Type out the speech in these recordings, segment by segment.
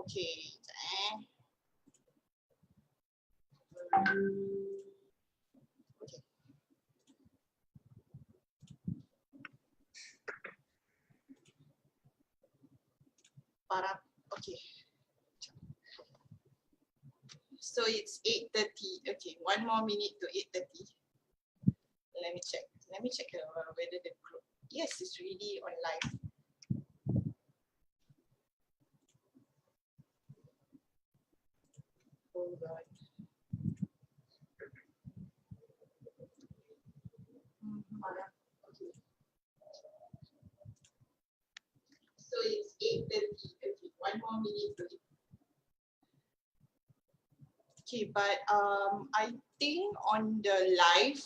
Okay. Okay. Okay. So it's 8:30. Okay, 1 more minute to 8:30. Let me check. Let me check whether the group. Yes, it's really on live. Hold on. Okay. So it's 8:30. Okay, 1 more minute to 8. Okay, but I think on the live.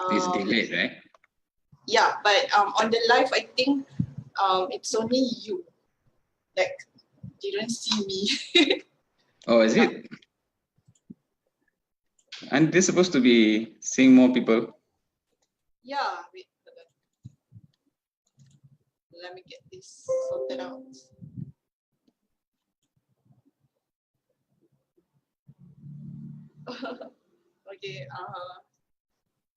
It's delayed, right? Yeah, but on the live, I think it's only you. Like, you don't see me. Oh, is it? And they're supposed to be seeing more people. Yeah, wait. Let me get this sorted out. Okay.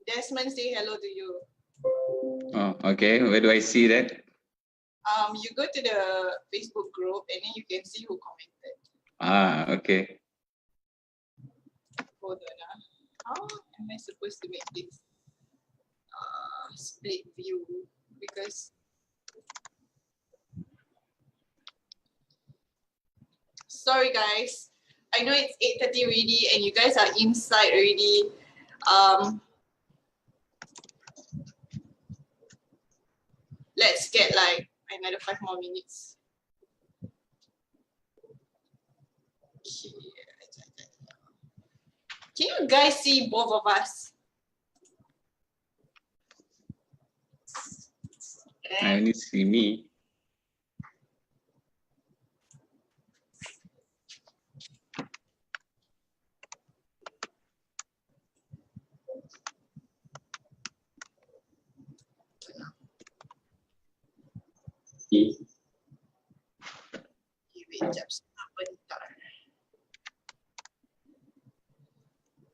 Desmond, say hello to you. Oh, okay. Where do I see that? You go to the Facebook group and then you can see who commented. Ah, okay. Hold on. How am I supposed to make this split view? Because sorry guys, I know it's 8:30 already and you guys are inside already. Let's get like another 5 more minutes. Can you guys see both of us? I only see me.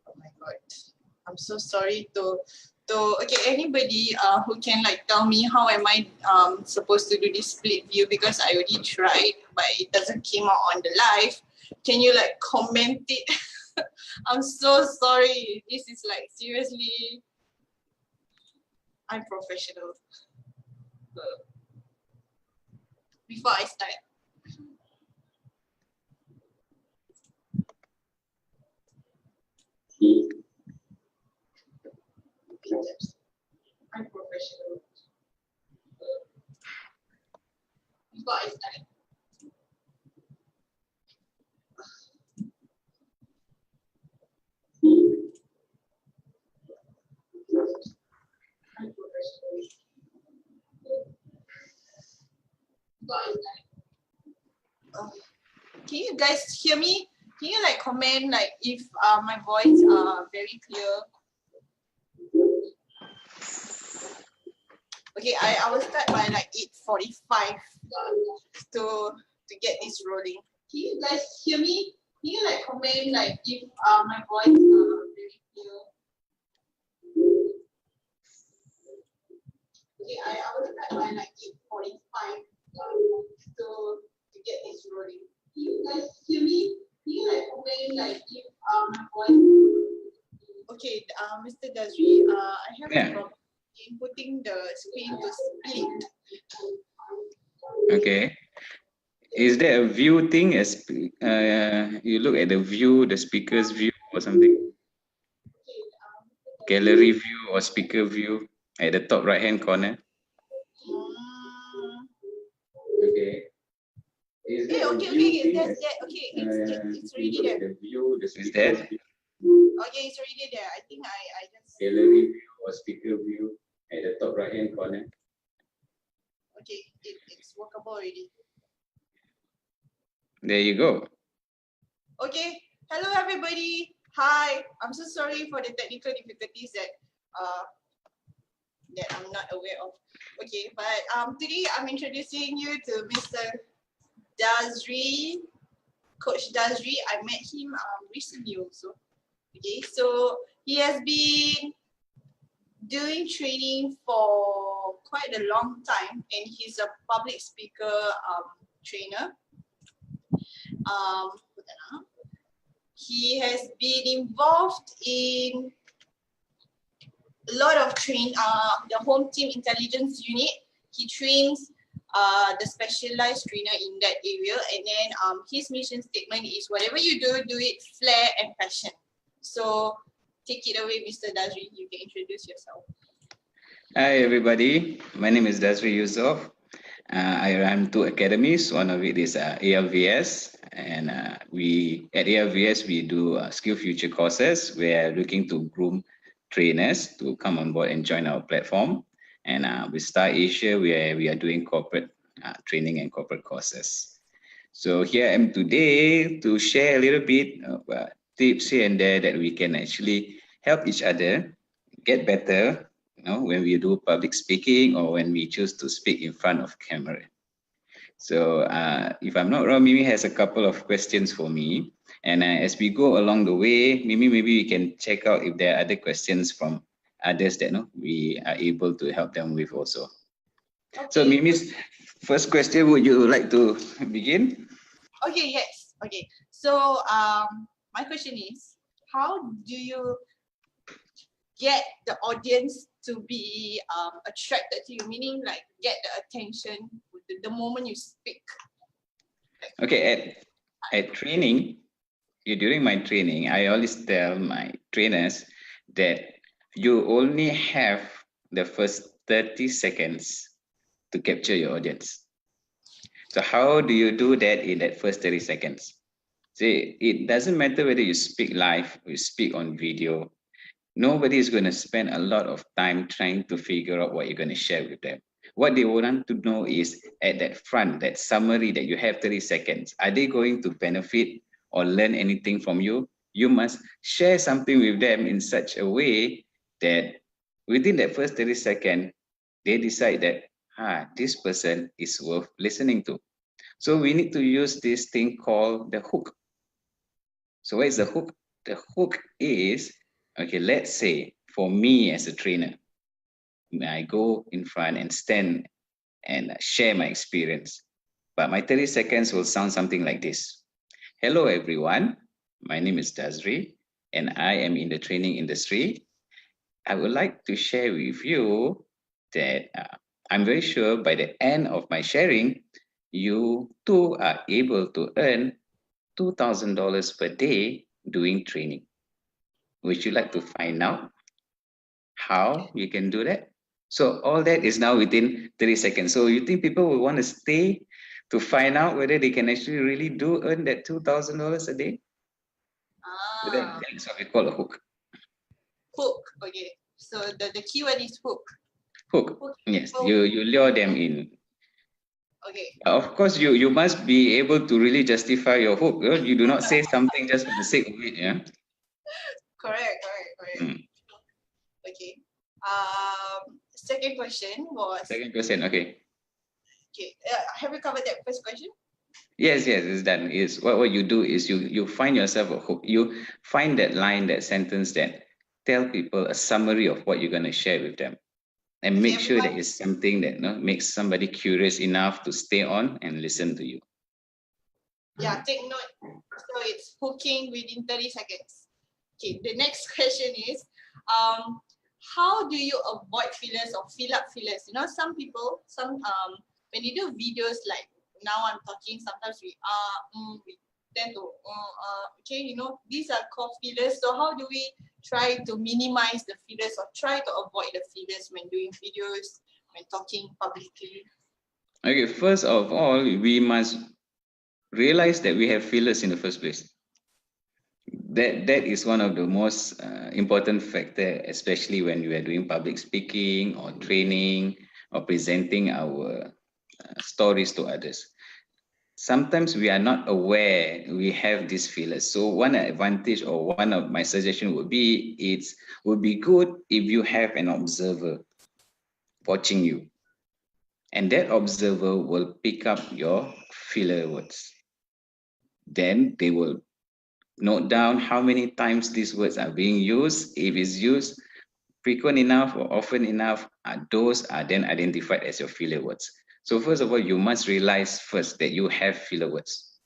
Oh my god, I'm so sorry to okay, anybody who can like tell me how am I supposed to do this split view, because I already tried but it doesn't came out on the live. Can you like comment it? I'm so sorry, this is like seriously unprofessional. Before I start, unprofessional. Before I start. Can you guys hear me? Can you like comment like if my voice are very clear? Okay, I will start by like 8:45 to get this rolling. Can you guys hear me? Can you like comment like if my voice are very clear? Okay, I will start by like 8:45 to get this rolling. Can you guys hear me? Can you like comment like if my voice? Okay, Mr. Dazry, I have a problem inputting the screen to split. Okay. Is there a view thing as you look at the view, the speaker's view or something? Gallery view or speaker view at the top right hand corner? Okay. Okay, that's that. Okay, it's already there. The view, is that? Okay, it's already there. I think I just Gallery view or speaker view at the top right hand corner. Okay, it's workable already. There you go. Okay, hello everybody. Hi, I'm so sorry for the technical difficulties that I'm not aware of. Okay, but today I'm introducing you to Mr. Dazry. Coach Dazry. I met him recently also. Okay, so he has been doing training for quite a long time, and he's a public speaker trainer. He has been involved in a lot of the home team intelligence unit. He trains the specialized trainer in that area, and then his mission statement is whatever you do, do it flair and passion. So take it away, Mr. Dazry. You can introduce yourself. Hi everybody, my name is Dazry Yusof. I run two academies. One of it is ALVS, and we at ALVS we do skill future courses. We are looking to groom trainers to come on board and join our platform. And with Star Asia, we are doing corporate training and corporate courses. So here I am today to share a little bit of tips here and there that we can actually help each other get better, when we do public speaking or when we choose to speak in front of camera. So if I'm not wrong, Mimi has a couple of questions for me. And as we go along the way, Mimi, maybe we can check out if there are other questions from others that we are able to help them with also. Okay. So Mimi's first question, would you like to begin? Okay, yes. Okay. So my question is, how do you get the audience to be attracted to you, meaning like get the attention the moment you speak? Okay, at training, during my training, I always tell my trainers that you only have the first 30 seconds to capture your audience. So how do you do that in that first 30 seconds? See, it doesn't matter whether you speak live or you speak on video. Nobody is going to spend a lot of time trying to figure out what you're going to share with them. What they want to know is at that front, that summary that you have 30 seconds, are they going to benefit or learn anything from you? You must share something with them in such a way that within that first 30 seconds, they decide that, this person is worth listening to. So we need to use this thing called the hook. So what is the hook? The hook is, okay, let's say for me as a trainer, I go in front and stand and share my experience. But my 30 seconds will sound something like this. Hello, everyone. My name is Dazry, and I am in the training industry. I would like to share with you that I'm very sure by the end of my sharing, you too are able to earn $2,000 per day doing training. Would you like to find out how you can do that? So all that is now within 30 seconds. So you think people will want to stay to find out whether they can actually really do earn that $2,000 a day? So that's what we call a hook. Hook, okay. So the keyword is hook. Hook, yes. You lure them in. Okay. Of course, you must be able to really justify your hook. You do not say something just for the sake of it, yeah? Correct. Okay. Second question was. Second question, okay. Okay. Have you covered that first question? Yes, it's done. Is what you do is you find yourself a hook. You find that line, that sentence that tell people a summary of what you're going to share with them, and make sure that it's something that makes somebody curious enough to stay on and listen to you. Yeah, take note. So it's hooking within 30 seconds. Okay, the next question is, how do you avoid fillers or fill up fillers? Some people, when you do videos like now I'm talking, sometimes we tend to, okay, these are called fillers. So how do we try to minimize the fillers or try to avoid the fillers when doing videos, when talking publicly? Okay, first of all, we must realize that we have fillers in the first place. That is one of the most important factor, especially when we are doing public speaking or training or presenting our stories to others. Sometimes we are not aware we have these fillers. So one advantage or one of my suggestion would be, it would be good if you have an observer watching you. And that observer will pick up your filler words. Then they will note down how many times these words are being used. If it's used frequent enough or often enough, those are then identified as your filler words. So first of all, you must realize first that you have filler words.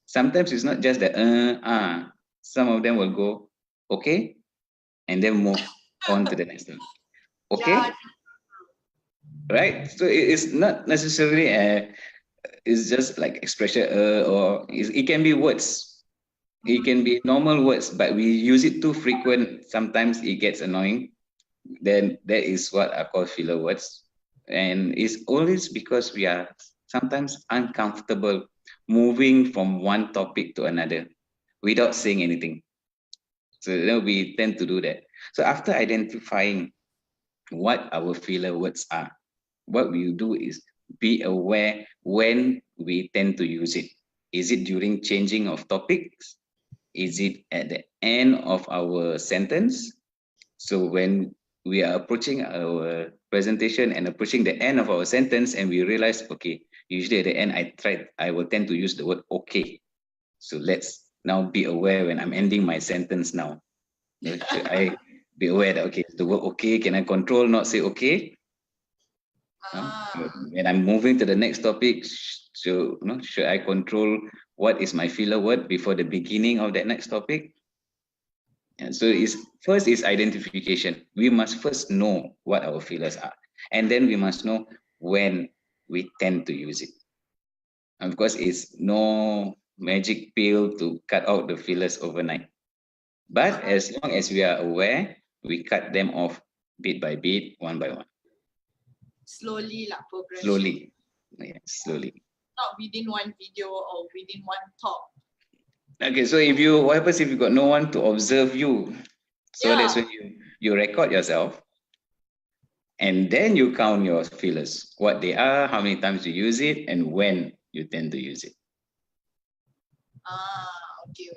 Sometimes it's not just the some of them will go okay and then move on to the next one. Yeah. Okay, right? So it's not necessarily it's just like expression or it can be words. It can be normal words, but we use it too frequent. Sometimes it gets annoying. Then that is what are called filler words. And it's always because we are sometimes uncomfortable moving from one topic to another without saying anything. So we tend to do that. So after identifying what our filler words are, what we do is be aware when we tend to use it. Is it during changing of topics? Is it at the end of our sentence? So when we are approaching our presentation and approaching the end of our sentence and we realize, okay, usually at the end I will tend to use the word okay. So let's now be aware when I'm ending my sentence now. Should I be aware that, okay, the word okay, can I control not say okay? When I'm moving to the next topic, should I control what is my filler word before the beginning of that next topic? And so first is identification. We must first know what our fillers are, and then we must know when we tend to use it. And of course, it's no magic pill to cut out the fillers overnight. But as long as we are aware, we cut them off bit by bit, one by one. Slowly, like progression. Slowly. Yeah, slowly. Not within one video or within one talk. Okay, so what happens if you got no one to observe you? So that's when you record yourself and then you count your fillers, what they are, how many times you use it, and when you tend to use it. Okay.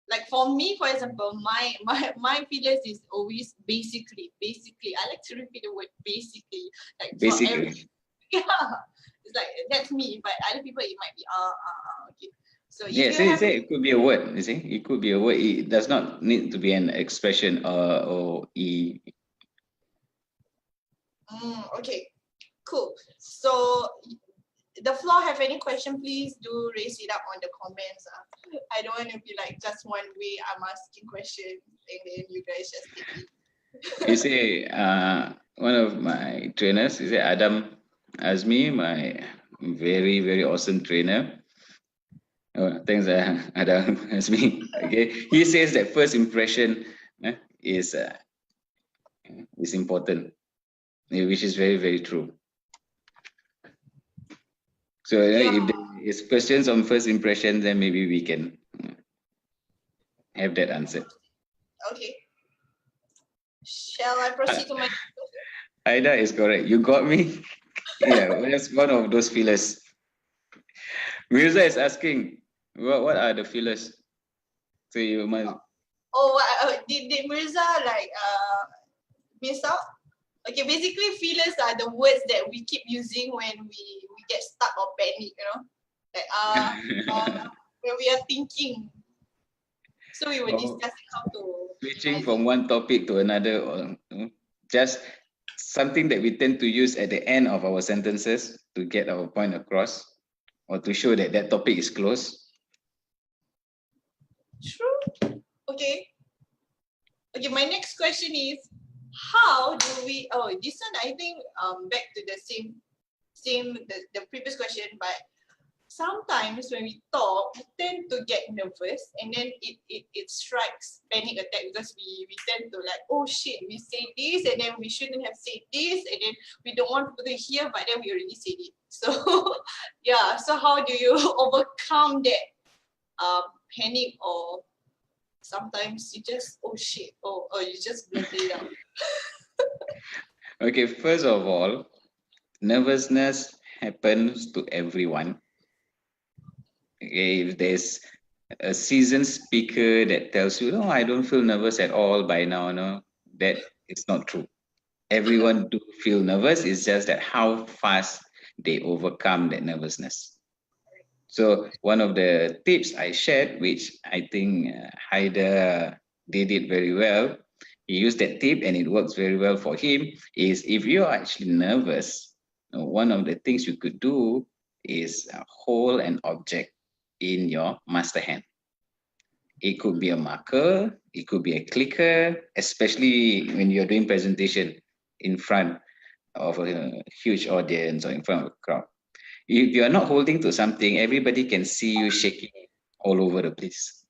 Like for me, for example, my fillers is always basically. I like to repeat the word basically. Like basically. Yeah. It's like that's me, but other people it might be okay. So yeah, it could be a word, you see. It could be a word. It does not need to be an expression or okay. Cool. So the floor have any question, please do raise it up on the comments. I don't want to be like just one way I'm asking questions and then you guys just take it. You see, one of my trainers, you say Adam Azmi, my very, very awesome trainer. Oh, thanks, Adam Azmi. Okay, he says that first impression is important, which is very, very true. So if there is questions on first impression, then maybe we can have that answered. Okay. Shall I proceed to my question? Aida is correct. You got me. Yeah, that's one of those fillers. Mirza is asking, what are the fillers? So you must. Did Mirza like miss out? Okay, basically fillers are the words that we keep using when we get stuck or panic, you know? Like when we are thinking. So we were discussing how to switching from one topic to another, or just something that we tend to use at the end of our sentences to get our point across or to show that that topic is closed. True. Okay. Okay, my next question is, how do we, this one I think back to the same the previous question, but sometimes when we talk, we tend to get nervous and then it strikes panic attack because we tend to like, oh shit, we say this and then we shouldn't have said this and then we don't want people to hear, but then we already said it. So yeah, so how do you overcome that panic, or sometimes you just, oh shit, or you just blurt it out? Okay, first of all, nervousness happens to everyone. Okay, if there's a seasoned speaker that tells you, no, I don't feel nervous at all by now, no, that is not true. Everyone do feel nervous. It's just that how fast they overcome that nervousness. So one of the tips I shared, which I think Haida did it very well, he used that tip and it works very well for him, is if you're actually nervous, one of the things you could do is hold an object in your master hand. It could be a marker, it could be a clicker, especially when you're doing presentation in front of a huge audience or in front of a crowd. If you are not holding to something, everybody can see you shaking all over the place.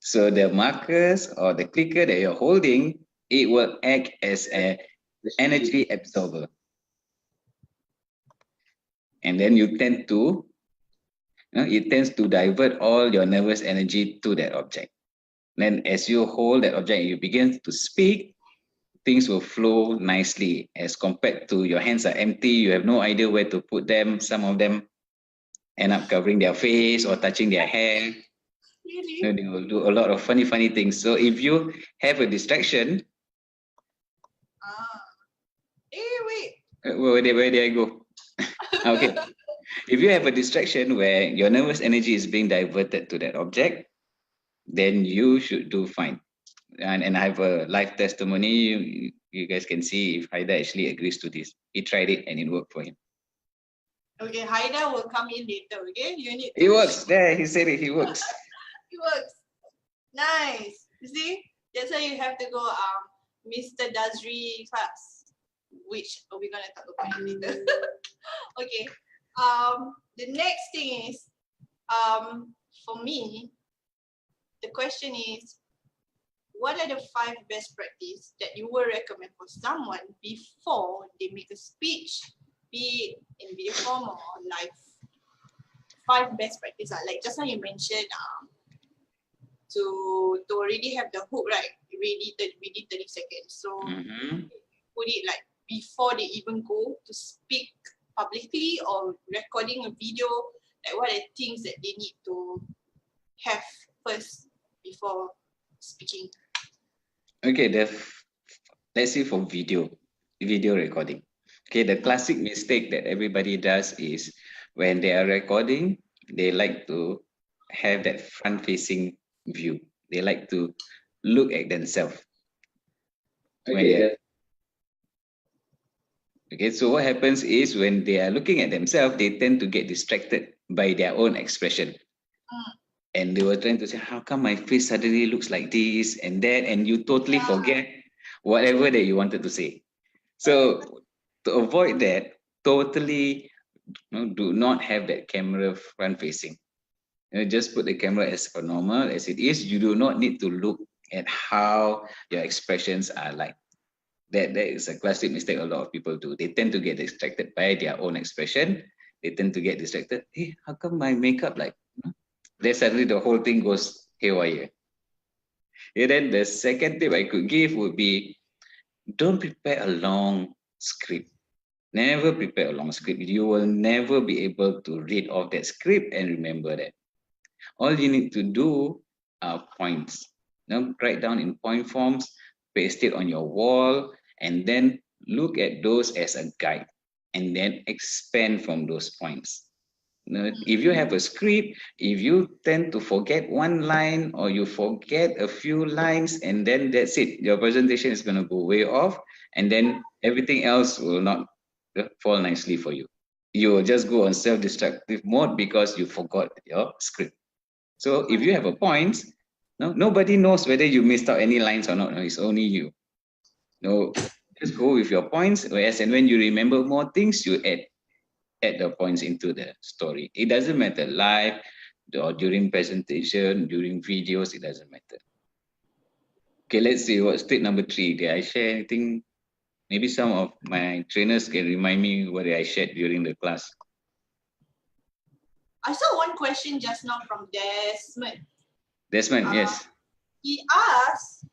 So the markers or the clicker that you're holding, it will act as an energy absorber. And then it tends to divert all your nervous energy to that object. Then as you hold that object, you begin to speak, things will flow nicely as compared to your hands are empty, you have no idea where to put them. Some of them end up covering their face or touching their hair. Really? They will do a lot of funny things. So if you have a distraction, Wait. where did I go? Okay. If you have a distraction where your nervous energy is being diverted to that object, then you should do fine. And I have a live testimony. You guys can see if Haida actually agrees to this. He tried it and it worked for him. Okay, Haida will come in later, okay? You need to... It works. There, he said it. He works. It works. Nice. You see? That's why you have to go Mr. Dazry class, which we're gonna talk about it later. Okay. The next thing is, for me, the question is, what are the 5 best practices that you would recommend for someone before they make a speech, be it in video form or live? 5 best practices, like just now you mentioned, to already have the hook right, ready 30 seconds. So put it like before they even go to speak publicly or recording a video, like what are things that they need to have first before speaking? Okay, let's say for video recording. Okay, the classic mistake that everybody does is when they are recording, they like to have that front-facing view. They like to look at themselves. Okay, so what happens is when they are looking at themselves, they tend to get distracted by their own expression. And they were trying to say, how come my face suddenly looks like this and that? And you totally forget whatever that you wanted to say. So to avoid that, totally do not have that camera front facing. Just put the camera as per normal as it is. You do not need to look at how your expressions are like. That is a classic mistake a lot of people do. They tend to get distracted by their own expression. They tend to get distracted. Hey, how come my makeup like? Then suddenly the whole thing goes haywire. And then the second tip I could give would be, don't prepare a long script. Never prepare a long script. You will never be able to read off that script and remember that. All you need to do are points. Write down in point forms, paste it on your wall, and then look at those as a guide, and then expand from those points. If you have a script, if you tend to forget one line or you forget a few lines, and then that's it, your presentation is going to go way off, and then everything else will not fall nicely for you. You will just go on self-destructive mode because you forgot your script. So if you have a point, nobody knows whether you missed out any lines or not. No, it's only you. No, just go with your points. Whereas, and when you remember more things, you add the points into the story. It doesn't matter live or during presentation, during videos, it doesn't matter. Okay, let's see what's tip number 3. Did I share anything? Maybe some of my trainers can remind me what I shared during the class. I saw one question just now from Desmond. Desmond, yes. He asked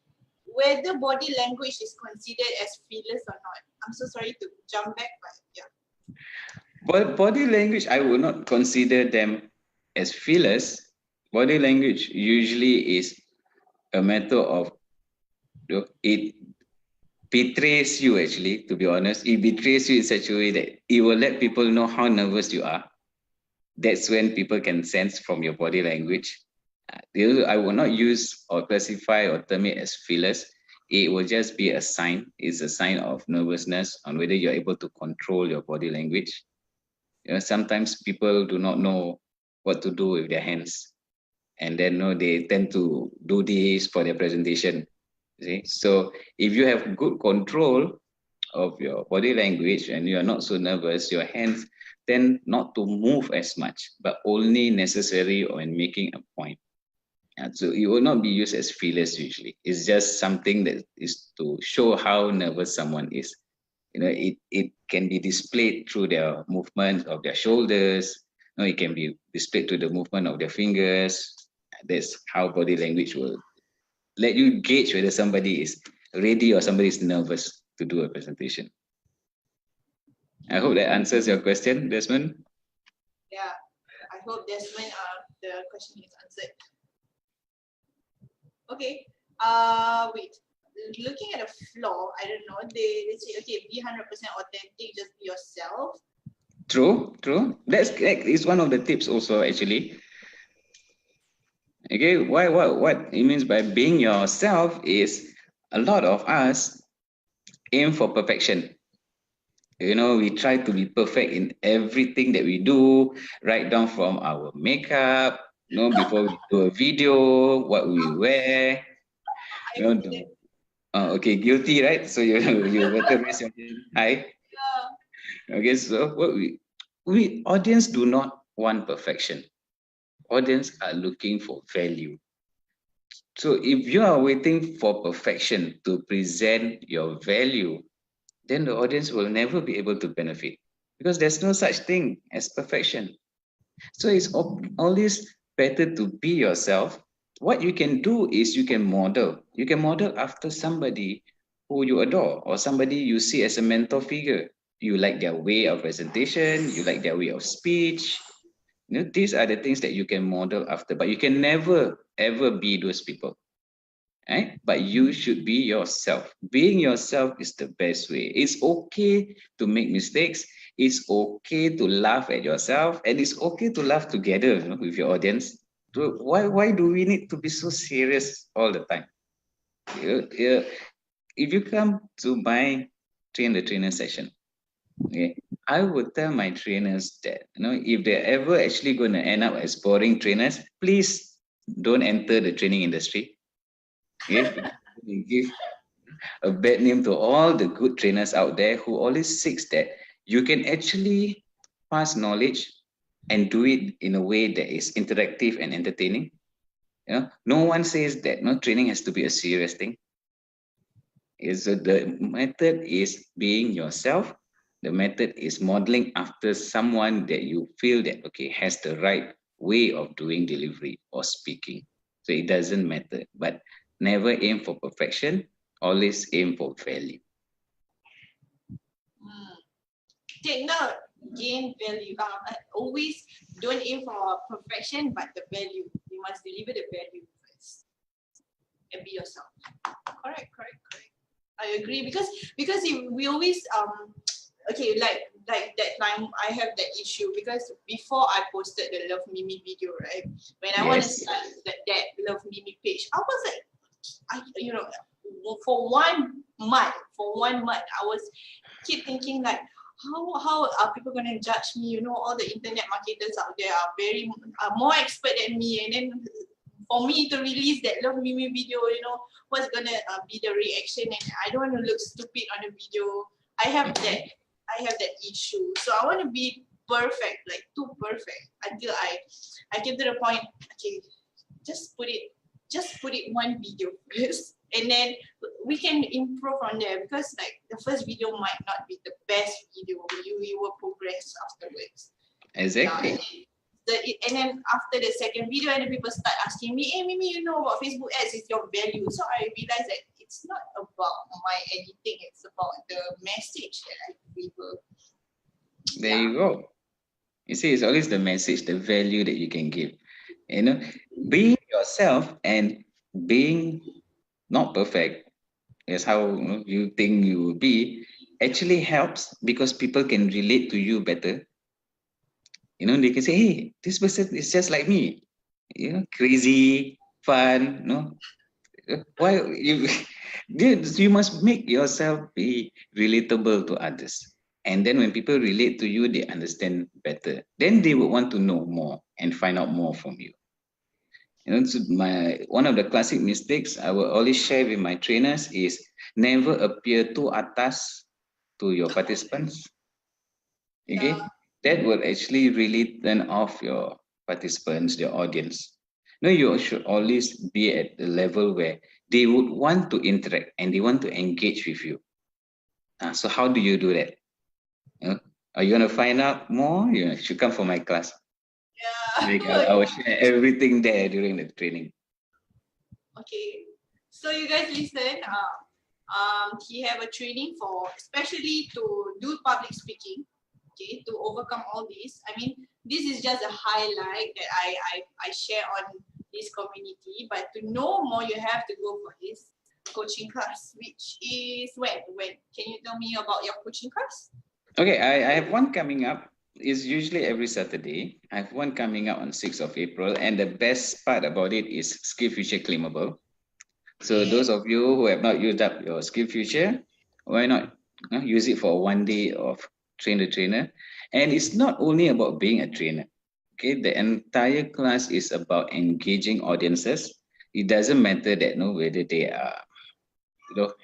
whether body language is considered as feelers or not. I'm so sorry to jump back, but yeah. But body language, I would not consider them as feelers. Body language usually is a matter of, it betrays you actually, to be honest. It betrays you in such a way that it will let people know how nervous you are. That's when people can sense from your body language. I will not use or classify or term it as fearless. It will just be a sign. It's a sign of nervousness on whether you're able to control your body language. Sometimes people do not know what to do with their hands, and then they tend to do this for their presentation. See? So if you have good control of your body language and you are not so nervous, your hands tend not to move as much, but only necessary when making a point. And so it will not be used as feelers usually. It's just something that is to show how nervous someone is. It can be displayed through their movement of their shoulders. It can be displayed through the movement of their fingers. That's how body language will let you gauge whether somebody is ready or somebody is nervous to do a presentation. I hope that answers your question, Desmond. Yeah, I hope Desmond, the question is answered. Okay. Wait. Looking at the floor, I don't know. They say, okay, be 100% authentic. Just be yourself. True. That is one of the tips also actually. Okay, what it means by being yourself is a lot of us aim for perfection. We try to be perfect in everything that we do, right down from our makeup, before we do a video, what we wear. Okay, guilty, right? So you better raise your hand high. Yeah. Okay, so what we audience do not want perfection. Audience are looking for value. So if you are waiting for perfection to present your value, then the audience will never be able to benefit because there's no such thing as perfection. So it's always better to be yourself. What you can do is you can model. You can model after somebody who you adore or somebody you see as a mentor figure. You like their way of presentation, you like their way of speech. These are the things that you can model after, but you can never ever be those people. Right? But you should be yourself. Being yourself is the best way. It's okay to make mistakes. It's okay to laugh at yourself, and it's okay to laugh together with your audience. So why do we need to be so serious all the time? If you come to my train the trainer session, okay, I would tell my trainers that if they're ever actually going to end up as boring trainers, please don't enter the training industry. Okay, give a bad name to all the good trainers out there who always seeks that you can actually pass knowledge and do it in a way that is interactive and entertaining. No one says that training has to be a serious thing. The method is being yourself. The method is modeling after someone that you feel that has the right way of doing delivery or speaking. So it doesn't matter, but never aim for perfection. Always aim for value. Take note, gain value. Always don't aim for perfection, but the value. You must deliver the value first and be yourself. Correct. I agree because if we always okay, like that time I have that issue because before I posted the Love Mimi video, right? When I want to start that Love Mimi page, I was like, for 1 month, I was keep thinking like, how are people going to judge me? All the internet marketers out there are more expert than me, and then for me to release that Love Mimi video, what's gonna be the reaction, and I don't want to look stupid on the video. I have that issue, so I want to be perfect, like too perfect, until I get to the point. Okay, just put it one video first, and then we can improve on there, because like the first video might not be the best video. You will progress afterwards. Exactly. And then after the second video, and then people start asking me, hey Mimi, about Facebook ads, is your value. So I realized that it's not about my editing, it's about the message that I deliver. There you go. You see, it's always the message, the value that you can give. Being yourself and being not perfect is how you think you will be, actually helps because people can relate to you better. You know, they can say, hey, this person is just like me. You know, crazy, fun, you know. Why you you must make yourself be relatable to others. And then when people relate to you, they understand better. Then they would want to know more and find out more from you. You know, so my one of the classic mistakes I will always share with my trainers is never appear too atas to your participants. Yeah. Okay, that will actually really turn off your participants, your audience. No, you should always be at the level where they would want to interact and they want to engage with you. So how do you do that? You know, are you want to find out more? You should come for my class. Yeah. Like I will share everything there during the training. Okay. So you guys listen. He have a training for especially to do public speaking. Okay, to overcome all this. I mean, this is just a highlight that I share on this community. But to know more, you have to go for his coaching class, which is when? When? Can you tell me about your coaching class? Okay, I have one coming up. It's usually every Saturday. I have one coming up on 6th of April. And the best part about it is Skill Future Claimable. So Okay. those of you who have not used up your Skill Future, why not use it for 1 day of train the trainer? And it's not only about being a trainer. Okay, the entire class is about engaging audiences. It doesn't matter that whether they are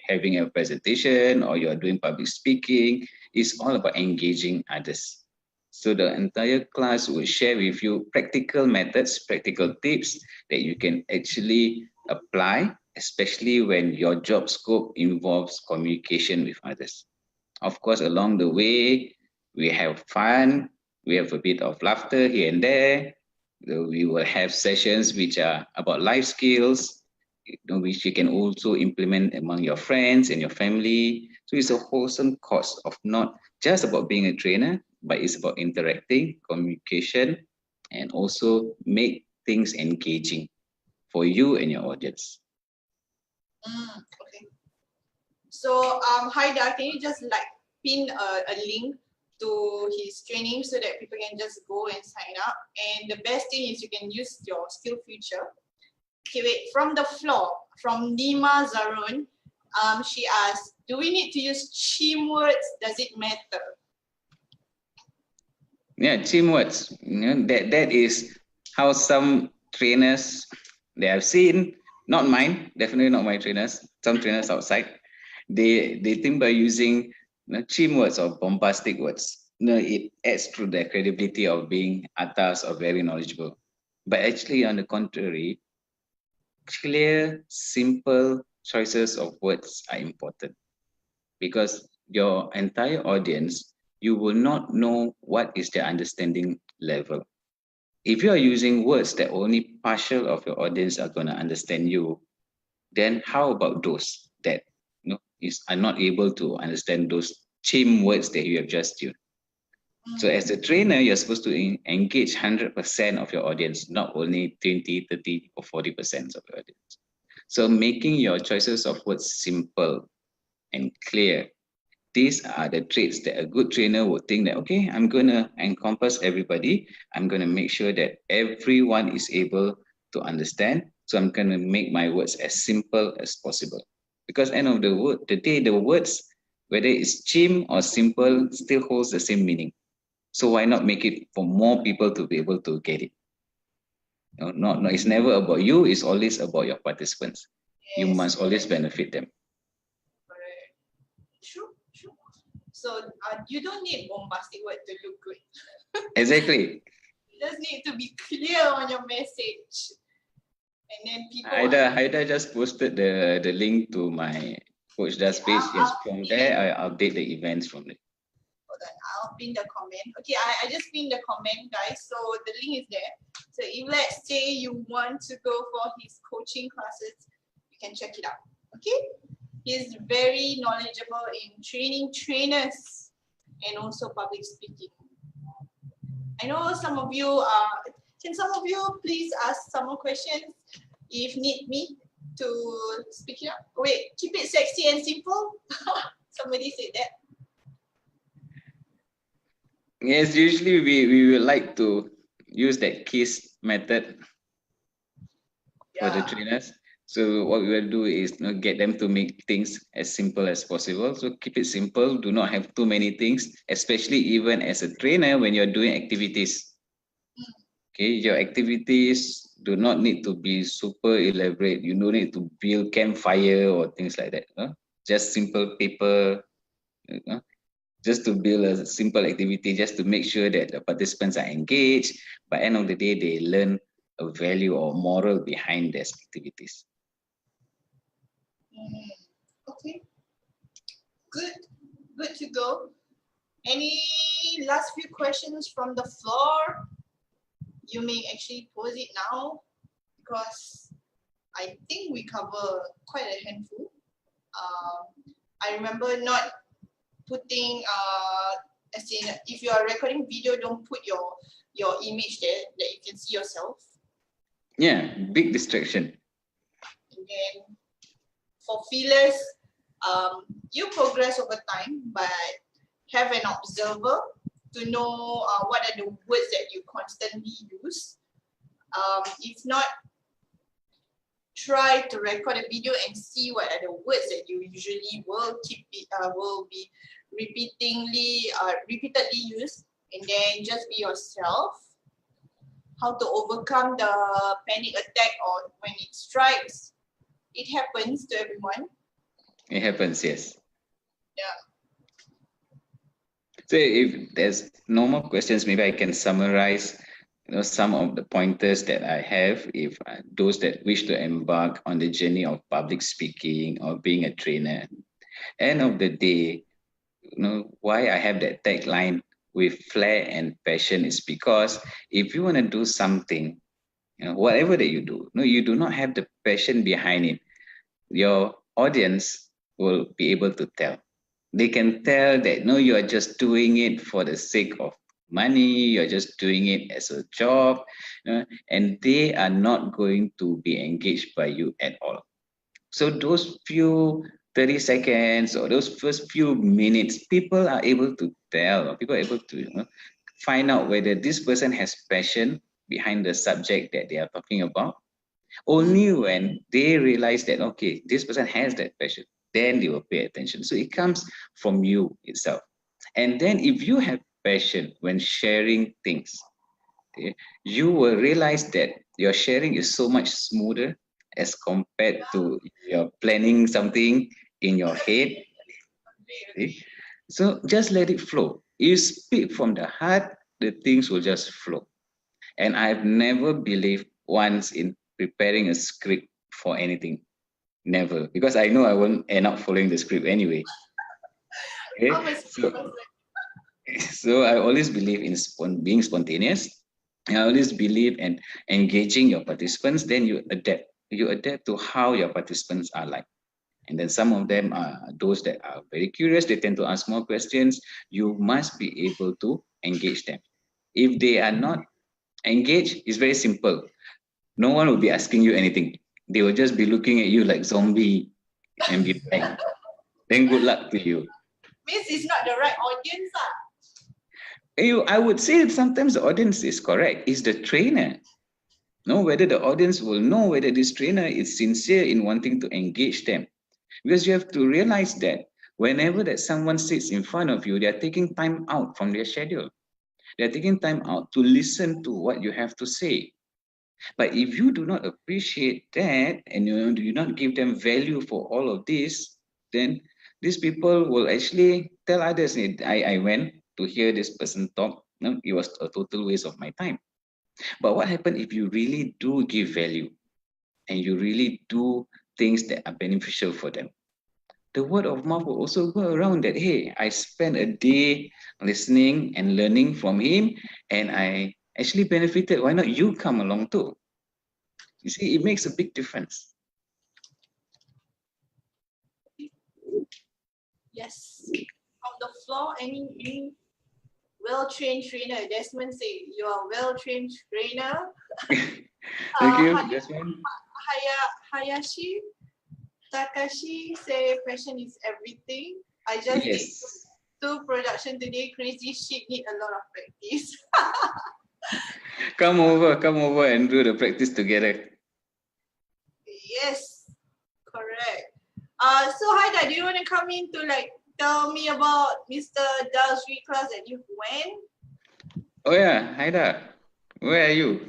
having a presentation or you're doing public speaking. It's all about engaging others. So the entire class will share with you practical methods, practical tips that you can actually apply, especially when your job scope involves communication with others. Of course, along the way, we have fun, we have a bit of laughter here and there. We will have sessions which are about life skills, which you can also implement among your friends and your family. So it's a wholesome course of not just about being a trainer, but it's about interacting, communication, and also make things engaging for you and your audience. Okay. So, Haida, can you just like pin a link to his training so that people can just go and sign up? And the best thing is you can use your Skill Future. Okay, wait, from the floor, from Nima Zarun, she asked, do we need to use chim words? Does it matter? Yeah, team words. That is how some trainers they have seen, not mine, definitely not my trainers, some trainers outside, they think by using team words or bombastic words, it adds to the credibility of being atas or very knowledgeable. But actually, on the contrary, clear, simple choices of words are important because your entire audience, you will not know what is their understanding level. If you are using words that only partial of your audience are going to understand you, then how about those that are not able to understand those chim words that you have just used? So as a trainer, you're supposed to engage 100% of your audience, not only 20, 30, or 40% of your audience. So making your choices of words simple and clear, these are the traits that a good trainer would think that, okay, I'm going to encompass everybody. I'm going to make sure that everyone is able to understand. So I'm going to make my words as simple as possible. Because end of the day, the words, whether it's chim or simple, still holds the same meaning. So why not make it for more people to be able to get it? No, it's never about you. It's always about your participants. You Yes, must always benefit them. correct. True, true. So you don't need bombastic word to look good. Exactly. You just need to be clear on your message. And then people Haida just posted the link to my Coach Das page. Yes, from there I update the events from there. Hold on, I'll pin the comment. Okay, I just pinned the comment, guys. So the link is there. So if let's say you want to go for his coaching classes, you can check it out. Okay? He's very knowledgeable in training trainers and also public speaking. I know some of you can some of you please ask some more questions if need me to speak it up? Wait, keep it sexy and simple. Somebody said that. Yes, usually we would like to use that KISS method for the Yeah. trainers. So what we will do is, get them to make things as simple as possible. So keep it simple. Do not have too many things, especially even as a trainer when you're doing activities. Okay, your activities do not need to be super elaborate. You don't need to build campfire or things like that. Just simple paper, uh, just to build a simple activity, just to make sure that the participants are engaged. By end of the day, they learn a value or moral behind these activities. Okay, good, good to go. Any last few questions from the floor? You may actually pose it now because I think we cover quite a handful. I remember not putting, as in if you are recording video, don't put your image there that you can see yourself. Yeah, big distraction. And then for feelers, you progress over time, but have an observer to know what are the words that you constantly use. If not, try to record a video and see what are the words that you usually will be repeatedly used, and then just be yourself. How to overcome the panic attack or when it strikes. It happens to everyone. It happens, yes. Yeah. So if there's no more questions, maybe I can summarize, some of the pointers that I have. If those that wish to embark on the journey of public speaking or being a trainer, end of the day, why I have that tagline with flair and passion is because if you want to do something, whatever that you do, no, you do not have the passion behind it, your audience will be able to tell. They can tell that no, you are just doing it for the sake of money, you're just doing it as a job, and they are not going to be engaged by you at all. So those few 30 seconds or those first few minutes, people are able to tell, or people are able to, find out whether this person has passion behind the subject that they are talking about. Only when they realize that, okay, this person has that passion, then they will pay attention. So it comes from you itself. And then if you have passion when sharing things, okay, you will realize that your sharing is so much smoother as compared to your planning something in your head. Okay? So just let it flow. You speak from the heart, the things will just flow. And I've never believed once in preparing a script for anything. Never. Because I know I won't end up following the script anyway. I'm Okay. a So, so I always believe in being spontaneous. I always believe in engaging your participants. Then you adapt. You adapt to how your participants are like. And then some of them are those that are very curious. They tend to ask more questions. You must be able to engage them. If they are not engaged, it's very simple. No one will be asking you anything. They will just be looking at you like zombie and be blank. Then good luck to you. Means it's not the right audience. I would say that sometimes the audience is correct. It's the trainer. No, whether the audience will know whether this trainer is sincere in wanting to engage them. Because you have to realize that whenever that someone sits in front of you, they are taking time out from their schedule. They're taking time out to listen to what you have to say. But if you do not appreciate that and you do not give them value for all of this, then these people will actually tell others, I went to hear this person talk. No, it was a total waste of my time. But what happens if you really do give value and you really do things that are beneficial for them? The word of mouth will also go around that, hey, I spent a day listening and learning from him and I actually benefited. Why not you come along too? You see, it makes a big difference. Yes. On the floor, any well-trained trainer. Desmond say you are a well-trained trainer. Thank you, Desmond. Hayashi Takashi say passion is everything. I just did Yes. to production today. Crazy shit, need a lot of practice. Come over and do the practice together. Yes, correct. So Haida, do you want to come in to like tell me about Mr. Dazry class that you went? Oh yeah, Haida, where are you?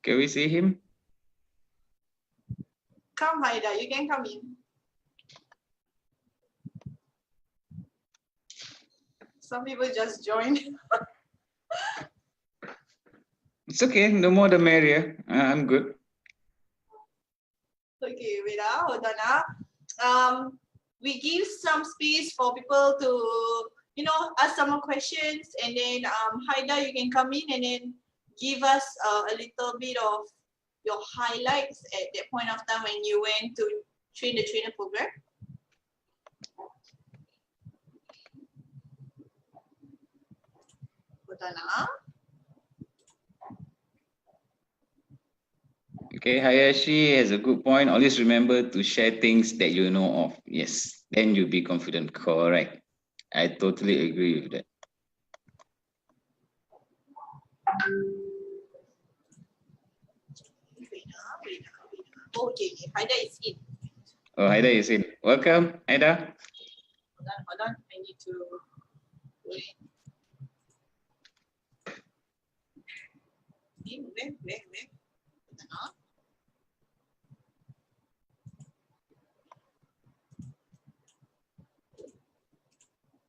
Can we see him? Come Haida, you can come in. Some people just joined. It's okay, the more the merrier. I'm good. Okay, wait, hold on. We give some space for people to, you know, ask some more questions, and then Haida, you can come in and then give us a little bit of your highlights at that point of time when you went to train the trainer program. Hold on. Okay, Hayashi has a good point. Always remember to share things that you know of. Yes, then you'll be confident. Correct. I totally agree with that. Wait. Okay, Haida is in. Oh, Haida is in. Welcome, Haida. Hold on. I need to wait. Where? Hold on.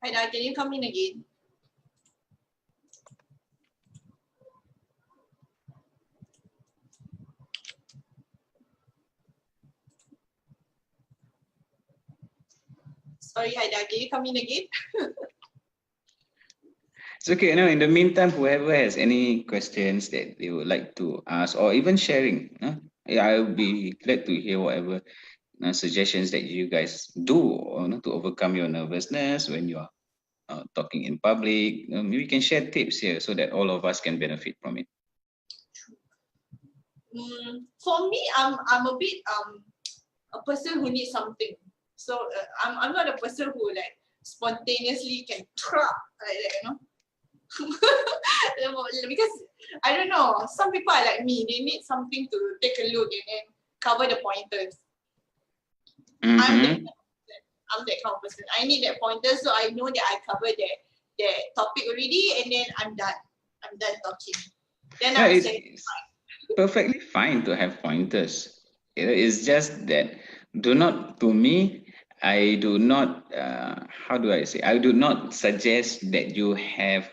Haida, can you come in again? Sorry, Haida, can you come in again? It's okay. Now, in the meantime, whoever has any questions that they would like to ask or even sharing, yeah, I'll be glad to hear whatever suggestions that you guys do to overcome your nervousness when you are talking in public. Maybe we can share tips here so that all of us can benefit from it. For me, I'm a bit a person who needs something. So I'm not a person who like spontaneously can like that, you know. Because I don't know, some people are like me. They need something to take a look and then cover the pointers. I'm that kind of person. I need that pointer so I know that I covered that topic already, and then I'm done. I'm done talking. Then Yeah, I'm saying it's perfectly fine to have pointers. It's just that to me, I do not, how do I say, I do not suggest that you have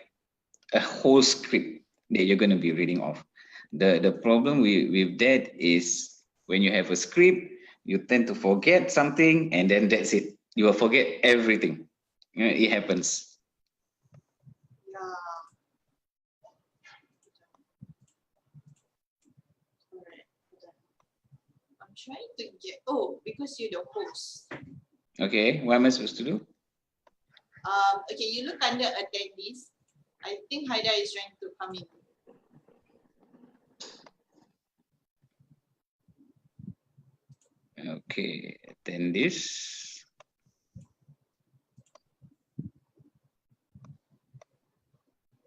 a whole script that you're going to be reading off. The problem with that is when you have a script, you tend to forget something and then that's it. You will forget everything. It happens. yeah. I'm trying to get because you're the host. Okay, what am I supposed to do? Okay, you look under attendees. I think Haida is trying to come in. Okay, attendees.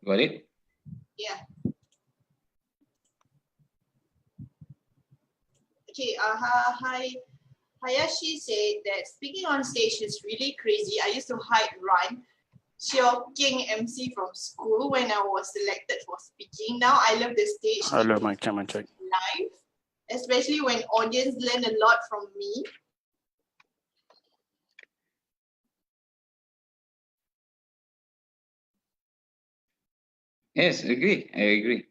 Got it? Yeah. Okay, hi. Hayashi said that speaking on stage is really crazy. I used to hide run Cheo King MC from school when I was selected for speaking. Now I love the stage. Hello, mic check. Live, especially when audience learn a lot from me. Yes, agree. I agree.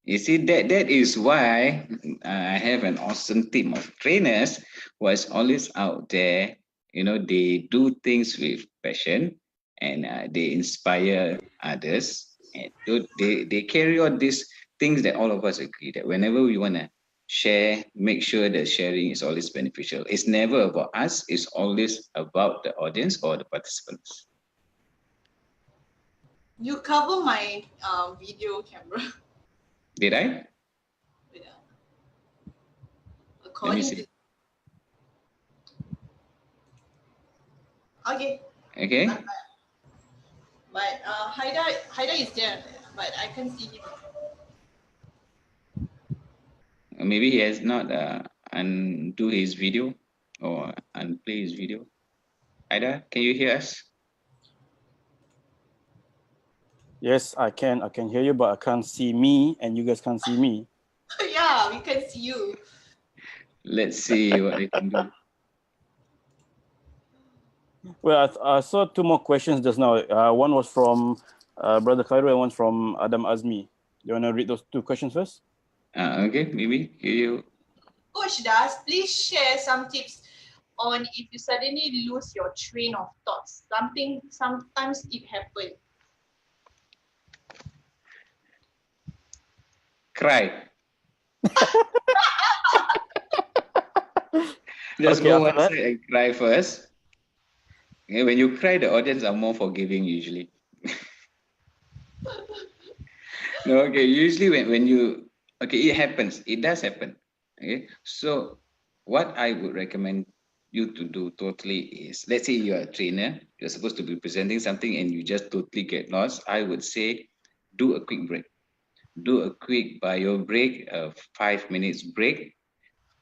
You see, that is why I have an awesome team of trainers who is always out there. They do things with passion and they inspire others. And they carry on these things that all of us agree that whenever we want to share, make sure that sharing is always beneficial. It's never about us. It's always about the audience or the participants. You cover my video camera. Did I? Yeah. Let me see. Okay. Okay. But Haida is there, but I can't see him. Maybe he has not undo his video or unplay his video. Ida, can you hear us? Yes, I can. I can hear you, but I can't see me, and you guys can't see me. Yeah, we can see you. Let's see what I can do. Well, I saw two more questions just now. One was from Brother Cairo and one from Adam Azmi. You want to read those two questions first? Okay, maybe you. Coach Das, please share some tips on if you suddenly lose your train of thoughts. Sometimes it happens. Cry. Just Okay, go after one that? side and cry first. Okay, when you cry, the audience are more forgiving usually. No, okay. Usually when you it happens. It does happen. Okay. So what I would recommend you to do totally is, let's say you're a trainer, you're supposed to be presenting something and you just totally get lost. I would say do a quick break. Do a quick bio break, a 5 minutes break,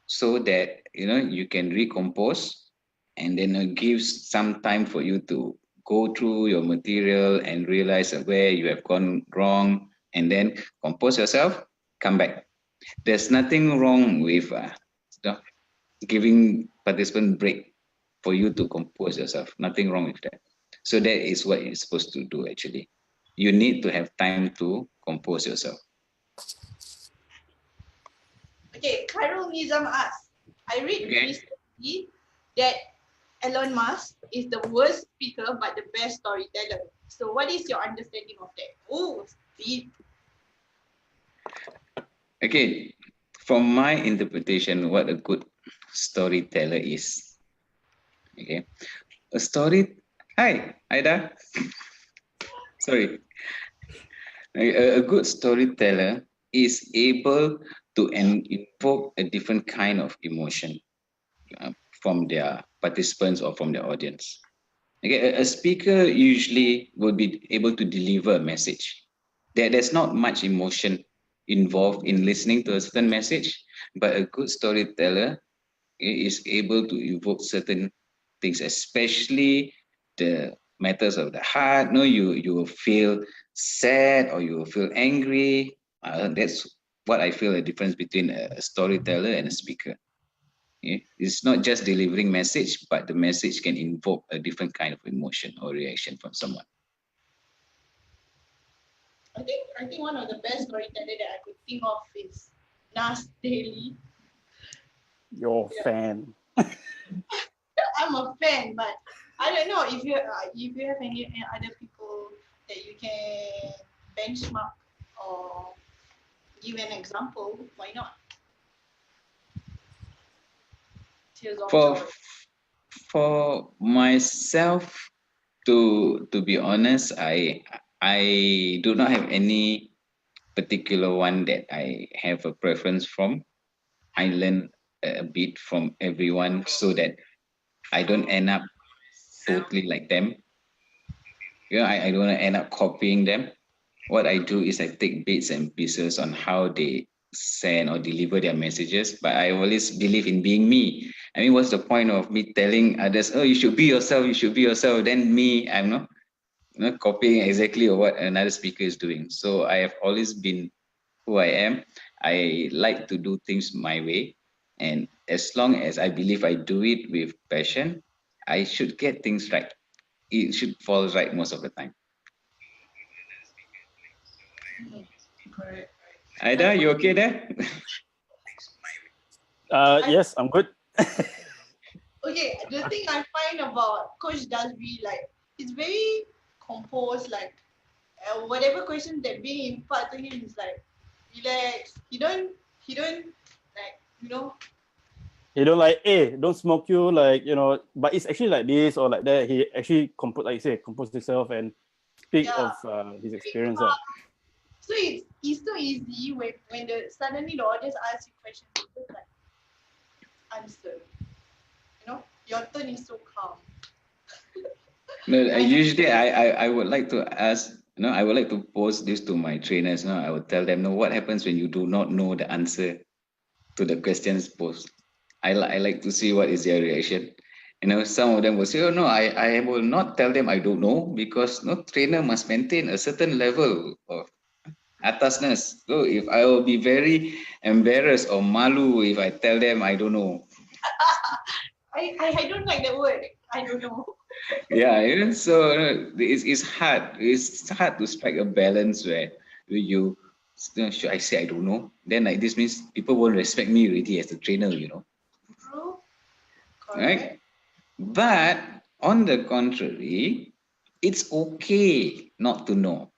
so that you can recompose, and then it gives some time for you to go through your material and realize where you have gone wrong, and then compose yourself, come back. There's nothing wrong with giving participant break for you to compose yourself. Nothing wrong with that. So that is what you're supposed to do. Actually, you need to have time to compose yourself. Okay, Khairul Nizam asks, I read recently that Elon Musk is the worst speaker but the best storyteller. So what is your understanding of that? Oh, deep. Okay, from my interpretation, what a good storyteller is. Okay, a story. Hi, Ida. Sorry. A good storyteller is able to invoke a different kind of emotion from their participants or from their audience. Okay, a speaker usually will be able to deliver a message. There's not much emotion involved in listening to a certain message, but a good storyteller is able to evoke certain things, especially the matters of the heart. No, you will feel sad or you will feel angry. That's what I feel a difference between a storyteller and a speaker. Okay? It's not just delivering message, but the message can invoke a different kind of emotion or reaction from someone. I think one of the best storyteller that I could think of is Nas Daily. Your fan. I'm a fan, but I don't know if you have any other people that you can benchmark or give an example. Why not? Tears of For joy. for myself, to be honest, I do not have any particular one that I have a preference from. I learn a bit from everyone so that I don't end up totally like them. I don't want to end up copying them. What I do is I take bits and pieces on how they send or deliver their messages, but I always believe in being me. I mean, what's the point of me telling others, oh, you should be yourself, you should be yourself? Then me, I'm not copying exactly what another speaker is doing. So I have always been who I am. I like to do things my way. And as long as I believe I do it with passion, I should get things right. It should fall right most of the time. Correct. Ida, you okay there? Yes, I'm good. Okay, the thing I find about Coach Dazry, like he's very composed, like whatever question that being imparted to him is like relax. He don't like He don't like, hey, don't smoke you, like, but it's actually like this or like that. He actually like you say, composed himself and speak yeah. of his experience. So it's so easy when suddenly the audience asks you questions, you just like answer. Your tone is so calm. No, usually I would like to ask, I would like to pose this to my trainers. I would tell them, no, what happens when you do not know the answer to the questions posed? I like to see what is their reaction. Some of them will say, oh no, I will not tell them I don't know, because no trainer must maintain a certain level of atasness. So if I will be very embarrassed or malu if I tell them I don't know. I don't like that word. I don't know. Yeah, so it's hard. It's hard to strike a balance where should I say I don't know? Then like this means people won't respect me already as a trainer. True. Correct. Right? But on the contrary, it's okay not to know.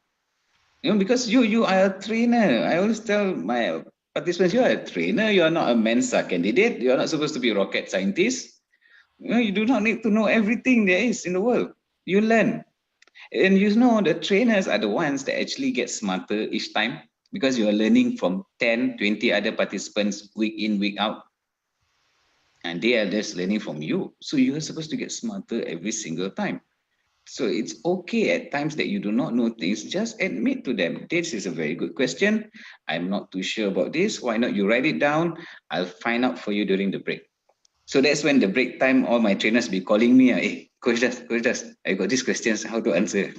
Because you are a trainer. I always tell my participants, you are a trainer. You are not a Mensa candidate. You are not supposed to be a rocket scientist. You do not need to know everything there is in the world. You learn. And the trainers are the ones that actually get smarter each time, because you are learning from 10, 20 other participants week in, week out. And they are just learning from you. So you are supposed to get smarter every single time. So it's okay at times that you do not know things, just admit to them. This is a very good question. I'm not too sure about this. Why not you write it down? I'll find out for you during the break. So that's when the break time, all my trainers be calling me, hey, Coach Das, I got these questions, how to answer.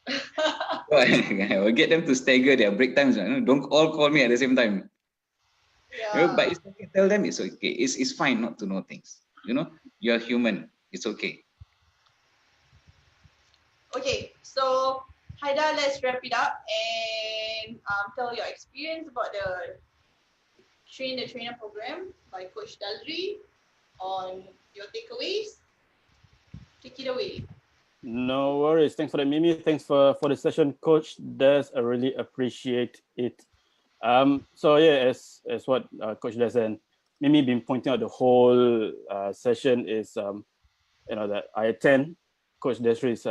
So I will get them to stagger their break times. Don't all call me at the same time. Yeah. But it's okay. Tell them it's okay. It's fine not to know things. You're human. It's okay. Okay, so Haida, let's wrap it up and tell your experience about the Train the Trainer program by Coach Dazry on your takeaways. Take it away. No worries. Thanks for that, Mimi. Thanks for the session, Coach Des. I really appreciate it. So yeah, as what Coach Des and Mimi been pointing out the whole session is that I attend Coach Desri's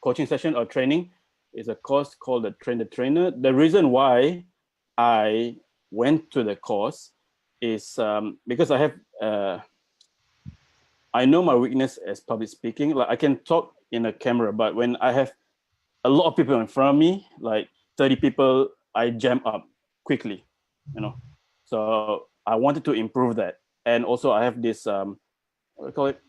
coaching session or training. Is a course called the Train the Trainer. The reason why I went to the course is because I know my weakness as public speaking. Like I can talk in a camera, but when I have a lot of people in front of me, like 30 people, I jam up quickly, So I wanted to improve that. And also I have this, what do you call it?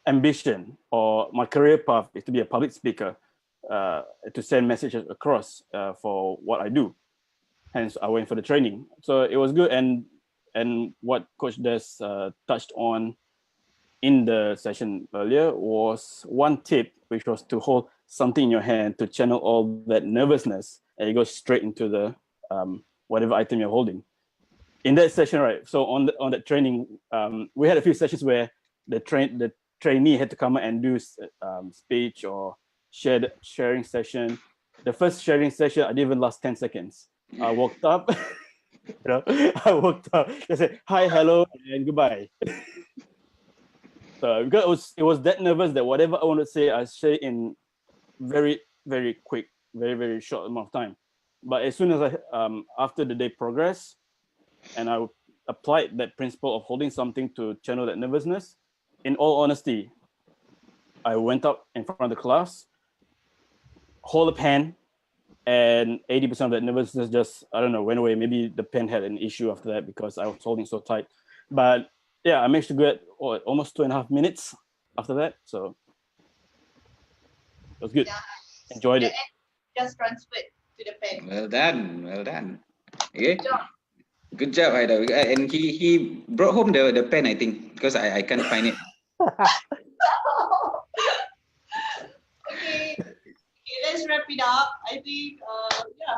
Ambition, or my career path is to be a public speaker, to send messages across for what I do. Hence, I went for the training. So it was good. And what Coach Des touched on in the session earlier was one tip, which was to hold something in your hand to channel all that nervousness, and you go straight into the whatever item you're holding. In that session, right? So on that training, we had a few sessions where the trainee had to come and do speech or sharing session. The first sharing session, I didn't even last 10 seconds. I walked up, I walked up, I said, hi, hello, and goodbye. So because it was that nervous that whatever I want to say, I say in very, very quick, very, very short amount of time. But as soon as after the day progressed, and I applied that principle of holding something to channel that nervousness, in all honesty, I went up in front of the class, hold a pen, and 80% of that nervousness just, I don't know, went away. Maybe the pen had an issue after that because I was holding so tight. But yeah, I managed to get almost 2.5 minutes after that. So it was good. Yeah. Enjoyed it. Just transferred to the pen. Well done. Okay. Good job, Haida. And he brought home the pen, I think, because I can't find it. Okay, let's wrap it up. I think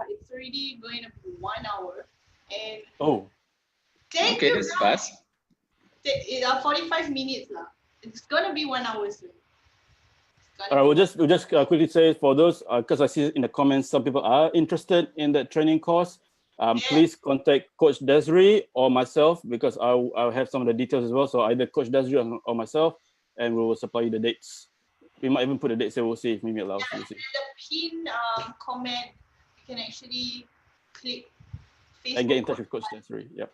it's already going to be 1 hour, and thank Okay, you that's guys. fast. 45 minutes lah. It's gonna be 1 hour soon. All right, we'll just quickly say for those, because I see in the comments some people are interested in that training course. Please contact Coach Dazry or myself, because I'll have some of the details as well. So either Coach Dazry or myself, and we will supply you the dates. We might even put the dates, so we'll see if Mimi allows. Yeah, the pin comment, you can actually click Facebook and get in touch with Coach Dazry. Yep.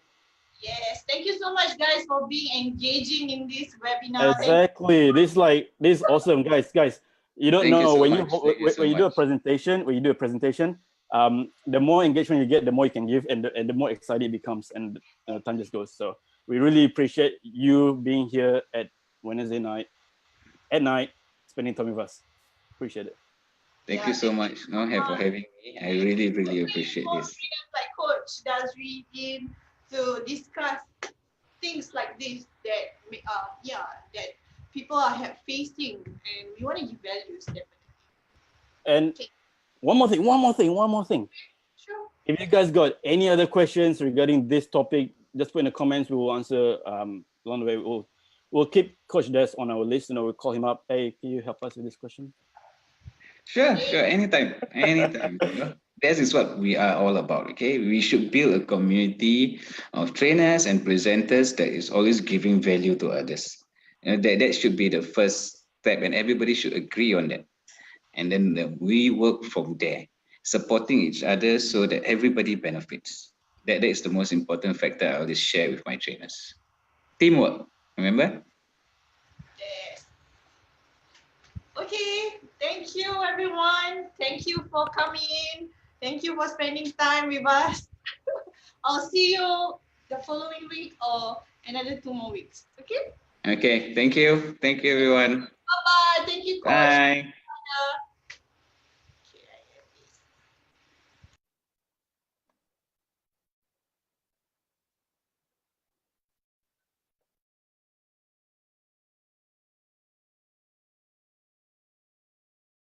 Yes, thank you so much, guys, for being engaging in this webinar. Exactly. This is awesome, guys. Guys, you don't Thank you know so when much. Thank you so you do a much. presentation. When you do a presentation, the more engagement you get, the more you can give, and the more exciting it becomes, and time just goes. So we really appreciate you being here at Wednesday night, spending time with us. Appreciate it. Thank Yeah, you so thank you much, so for much. having me. I really, really Putting appreciate more this. freedom like Coach Dazry in to discuss things like this that that people are facing, and we want to give values definitely. And Okay. one more thing. Sure. If you guys got any other questions regarding this topic, just put in the comments. We will answer along the way. We'll keep Coach Des on our list, and we'll call him up. Hey, can you help us with this question? Sure, sure. Anytime, anytime. This is what we are all about. Okay, we should build a community of trainers and presenters that is always giving value to others. That should be the first step, and everybody should agree on that. And then we work from there, supporting each other so that everybody benefits. That is the most important factor I always share with my trainers. Teamwork, remember? Yes. Okay. Thank you, everyone. Thank you for coming in. Thank you for spending time with us. I'll see you the following week or another 2 more weeks. Okay. Okay, thank you. Thank you, everyone. Bye bye. Thank you, Coach. Bye.